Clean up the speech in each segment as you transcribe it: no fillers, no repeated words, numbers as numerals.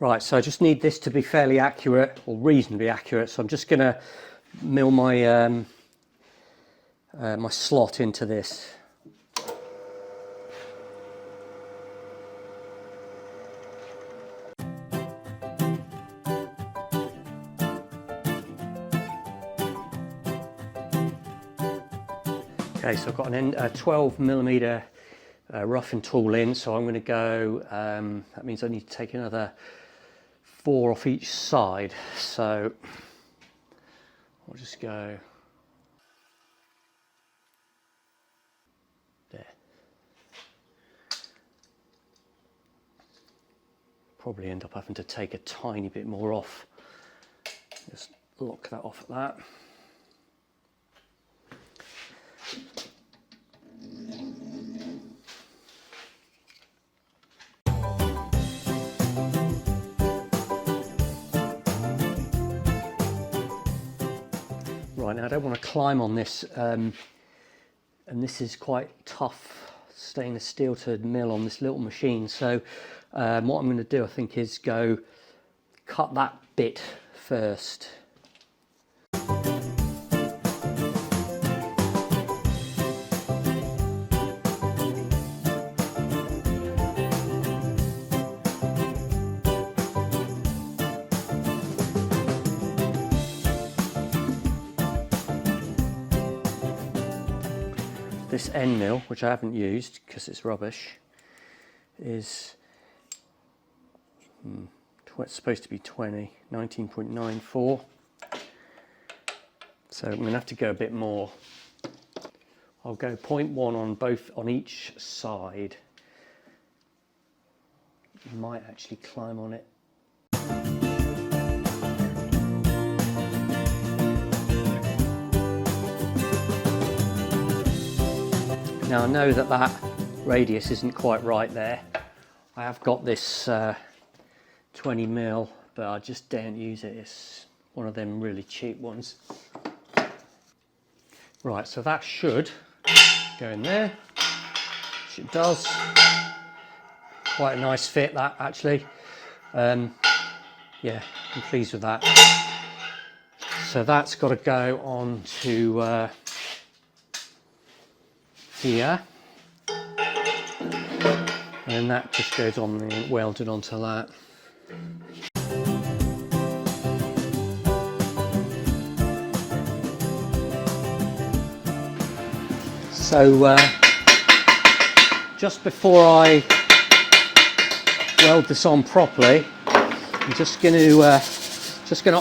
Right, so I just need this to be fairly accurate, or reasonably accurate, so I'm just going to mill my my slot into this. Okay, so I've got a 12mm roughing tool in, so I'm going to go, that means I need to take another 4 off each side, so I'll just go there. Probably end up having to take a tiny bit more off. Just lock that off at that. Right, now I don't want to climb on this, and this is quite tough stainless steel to mill on this little machine, so what I'm going to do, I think, is go cut that bit first. This end mill, which I haven't used because it's rubbish, is it's supposed to be 19.94. So I'm going to have to go a bit more. I'll go 0.1 on each side. You might actually climb on it. Now I know that that radius isn't quite right there. I have got this 20mm, but I just daren't use it. It's one of them really cheap ones. Right, so that should go in there, which it does. Quite a nice fit, that, actually. Yeah, I'm pleased with that. So that's got to go on to here, and then that just goes on welded onto that. So just before I weld this on properly, I'm just going to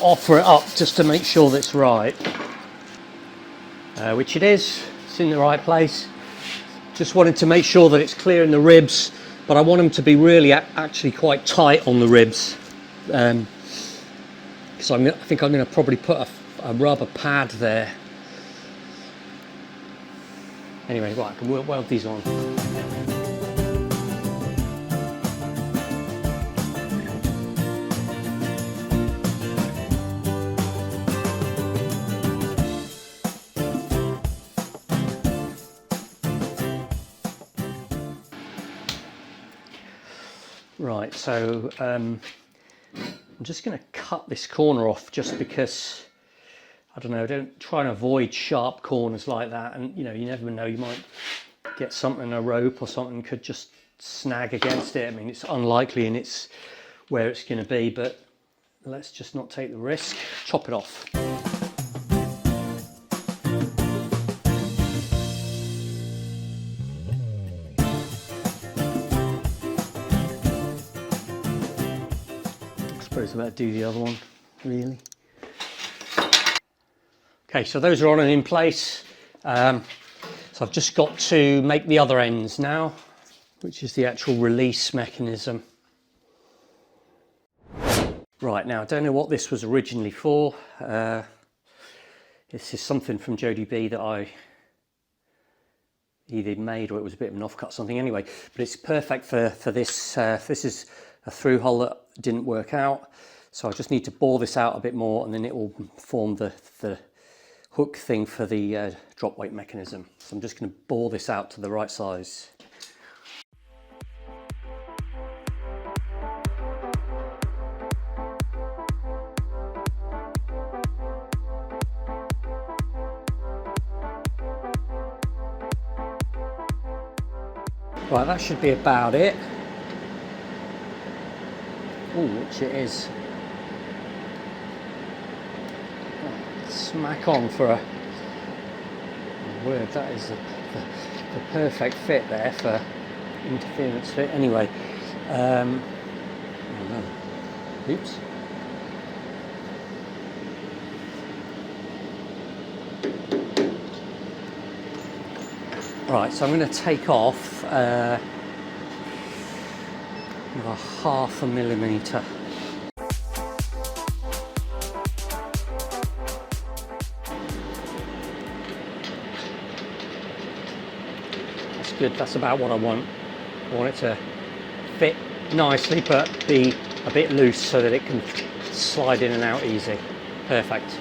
offer it up just to make sure that it's right, which it is. It's in the right place. Just wanted to make sure that it's clear in the ribs, but I want them to be really actually quite tight on the ribs, because I think I'm going to probably put a rubber pad there. Anyway, right, I can weld these on. Right, so I'm just going to cut this corner off just because, I don't know, don't try and avoid sharp corners like that, and you know, you never know, you might get something, a rope or something could just snag against it. I mean, it's unlikely and it's where it's going to be, but let's just not take the risk. Chop it off. I suppose I better do the other one, really. Okay, so those are on and in place. So I've just got to make the other ends now, which is the actual release mechanism. Right, now I don't know what this was originally for. This is something from Jodie B that I either made or it was a bit of an offcut something anyway, but it's perfect for this. This is a through hole that didn't work out, so I just need to bore this out a bit more and then it will form the hook thing for the drop weight mechanism. So I'm just going to bore this out to the right size. Right, that should be about it. Oh, which it is. Smack on for a word. That is the perfect fit there for interference fit. Anyway, oops. Right, so I'm going to take off with a 0.5 millimetre. That's good, that's about what I want. I want it to fit nicely but be a bit loose so that it can slide in and out easy. Perfect.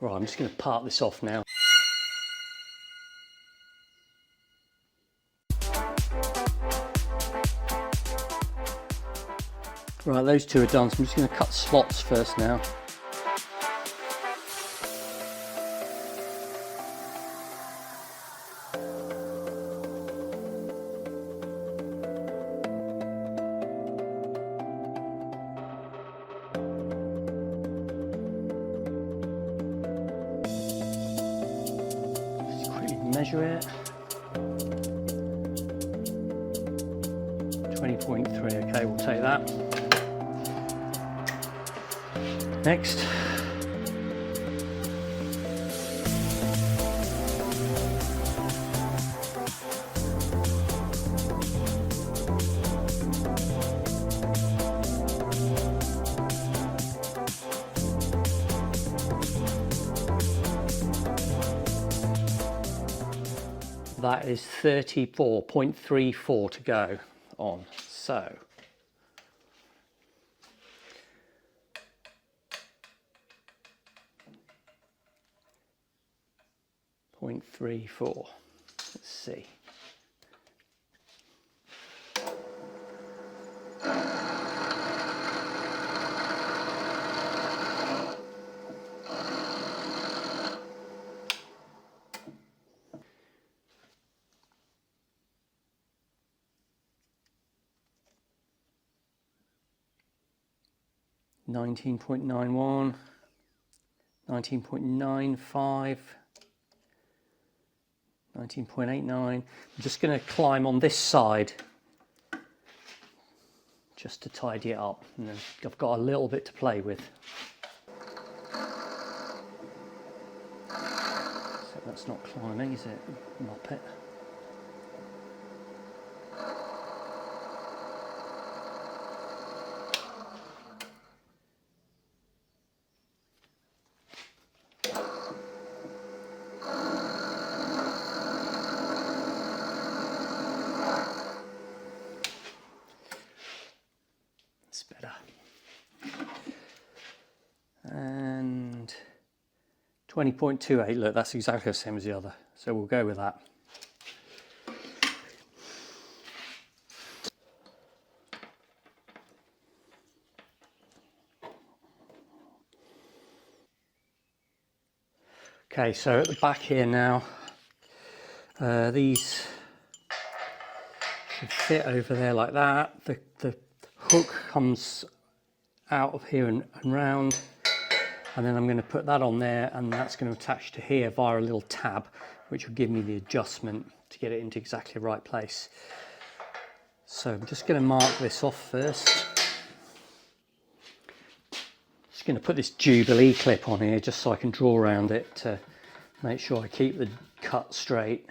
Right, I'm just going to part this off now. Right, those two are done, so I'm just going to cut slots first now. Just quickly measure it. 20.3, okay, we'll take that. Next. That is 34.34 to go on. So 0.34. Let's see. Nineteen 19.91, 19.95, 19.89. I'm just going to climb on this side just to tidy it up, and then I've got a little bit to play with. So that's not climbing, is it? Mop it. Better. And 20.28, look, that's exactly the same as the other, so we'll go with that. Okay, so at the back here now, these should fit over there like that. The hook comes out of here and round, and then I'm going to put that on there, and that's going to attach to here via a little tab, which will give me the adjustment to get it into exactly the right place. So I'm just going to mark this off first. Just going to put this Jubilee clip on here just so I can draw around it to make sure I keep the cut straight.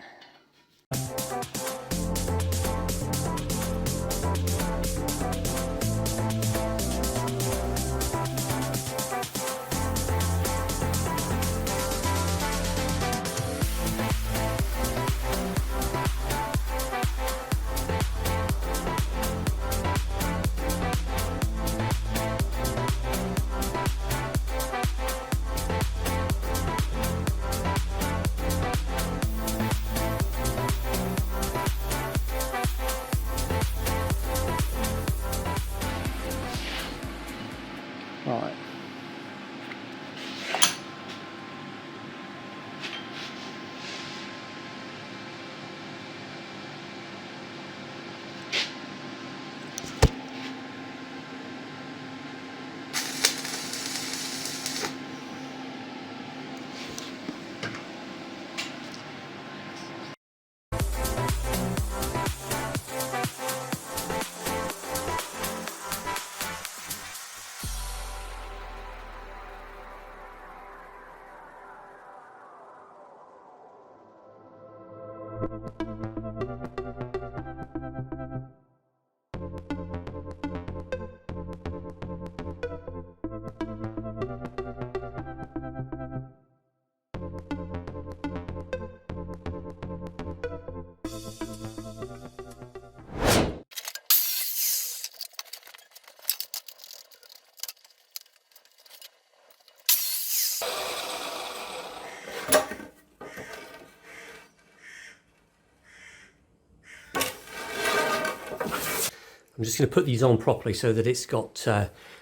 I'm just going to put these on properly so that it's got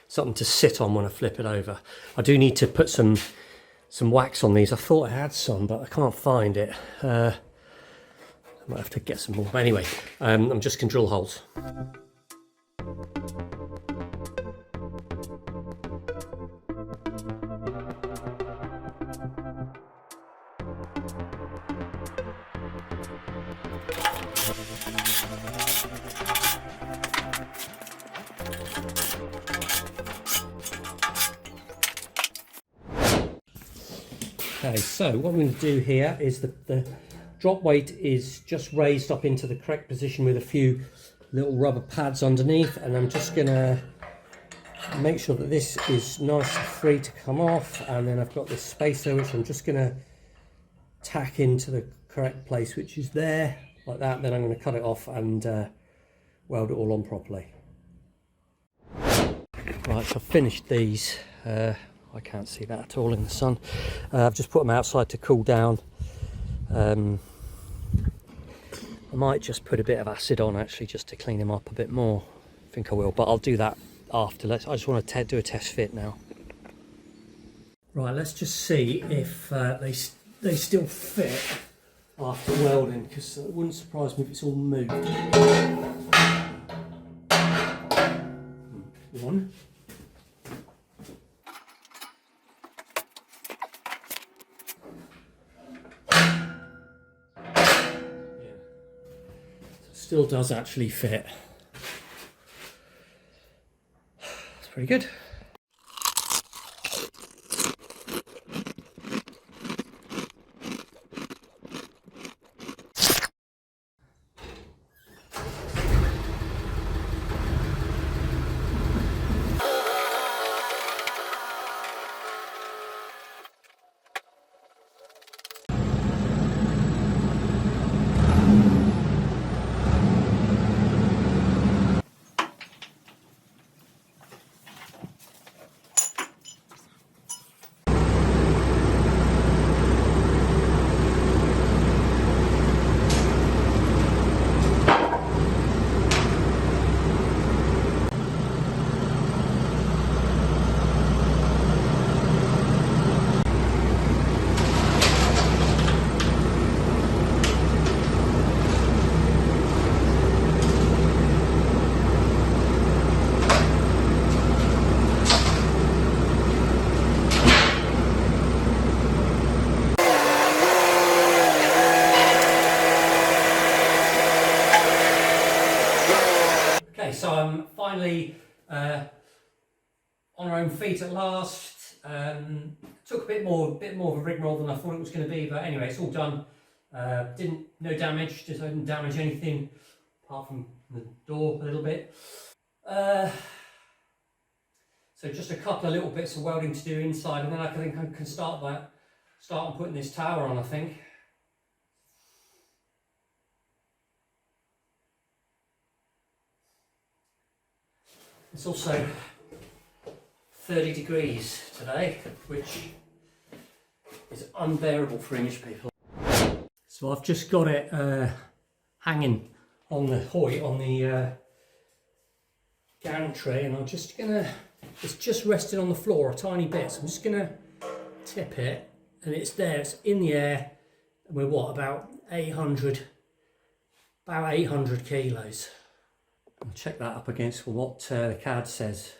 something to sit on when I flip it over. I do need to put some wax on these. I thought I had some, but I can't find it. I might have to get some more. But anyway, I'm just going to drill holes. Okay, so what I'm going to do here is the drop weight is just raised up into the correct position with a few little rubber pads underneath, and I'm just going to make sure that this is nice and free to come off, and then I've got this spacer which I'm just going to tack into the correct place, which is there, like that. Then I'm going to cut it off and weld it all on properly. Right, so I've finished these. I can't see that at all in the sun. I've just put them outside to cool down. I might just put a bit of acid on actually just to clean them up a bit more. I think I will, but I'll do that after. I just want to do a test fit now. Right, let's just see if they still fit after welding, because it wouldn't surprise me if it's all moved. One. Still does actually fit. That's pretty good. So I'm finally on our own feet at last. Took a bit more of a rigmarole than I thought it was going to be, but anyway, it's all done. No damage, just I didn't damage anything apart from the door a little bit. So just a couple of little bits of welding to do inside, and then I can start on putting this tower on, I think. It's also 30 degrees today, which is unbearable for English people. So I've just got it hanging on the hoist, on the gantry, and I'm just gonna, it's just resting on the floor a tiny bit, so I'm just gonna tip it, and it's there, it's in the air, and we're what, about 800 kilos. I'll check that up against what the CAD says.